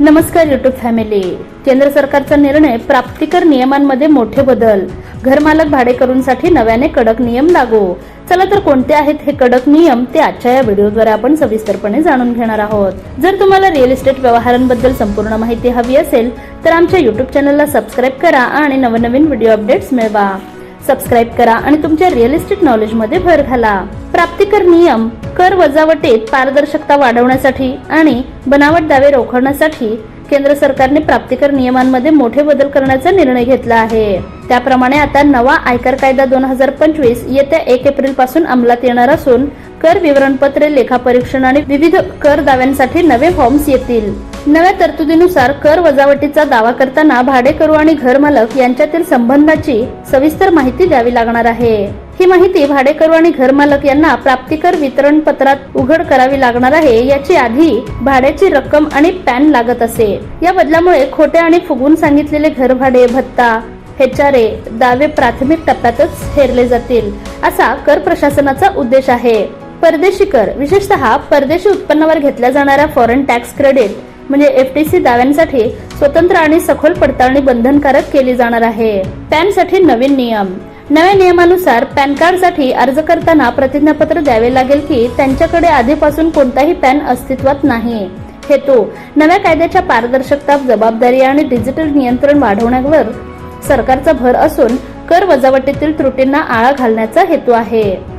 नमस्कार YouTube family. केंद्र सरकारचा निर्णय, प्राप्तिकर नियमांमध्ये मोठे बदल, घरमालक भाडेकरूंसाठी नव्याने कडक नियम लागू. चला तर कोणते आहेत हे कडक नियम ते आजच्या या व्हिडिओद्वारे आपण सविस्तरपणे जाणून घेणार आहोत. जर तुम्हाला रिअल इस्टेट व्यवहारांबद्दल संपूर्ण माहिती हवी असेल तर आमच्या युट्यूब चॅनलला सबस्क्राईब करा आणि नवनवीन व्हिडिओ अपडेट्स मिळवा. सबस्क्राईब करा आणि तुमच्या रिअल इस्टेट नॉलेज मध्ये भर घाला. प्राप्तिकर नियम, कर वजावटीत पारदर्शकता वाढवण्यासाठी आणि बनावट दावे रोखण्यासाठी केंद्र सरकारने प्राप्तिकर नियमांमध्ये मोठे बदल करण्याचा निर्णय घेतला आहे. त्याप्रमाणे आता नवा आयकर कायदा 2025 येत्या 1 एप्रिल पासून अंमलात येणार असून कर विवरणपत्रे, लेखापरीक्षण आणि विविध कर दाव्यांसाठी नवे फॉर्म्स येतील. नव्या तरतुदीनुसार कर वजावटीचा दावा करताना भाडेकरू आणि घरमालक यांच्यातील संबंधाची सविस्तर माहिती द्यावी लागणार आहे. ही माहिती भाडेकरू आणि घरमालक यांना प्राप्तिकर वितरण पत्रात उघड करावी लागणार आहे. याची आधी भाड्याची रक्कम आणि पॅन लागत असे. या बदलामुळे खोटे आणि फुगून सांगितलेले घरभाडे, भत्ता, हेचारे दावे प्राथमिक टप्प्यातच हेरले जातील, असा कर प्रशासनाचा उद्देश आहे. परदेशी कर, विशेषतः परदेशी उत्पन्नावर घेतल्या जाणाऱ्या फॉरेन टॅक्स क्रेडिट म्हणजे FTC दाव्यांसाठी स्वतंत्र आणि सखोल पडताळणी बंधनकारक केली जाणार आहे. पॅन साठी नवीन नियम. नव्या नियमानुसार पॅन कार्ड साठी अर्ज करताना प्रतिज्ञापत्र द्यावे लागेल की त्यांच्याकडे आधीपासून कोणताही पॅन अस्तित्वात नाही. हेतू, नव्या कायद्याच्या पारदर्शकता, जबाबदारी आणि डिजिटल नियंत्रण वाढवण्यावर सरकारचा भर असून कर वजावटीतील त्रुटींना आळा घालण्याचा हेतू आहे.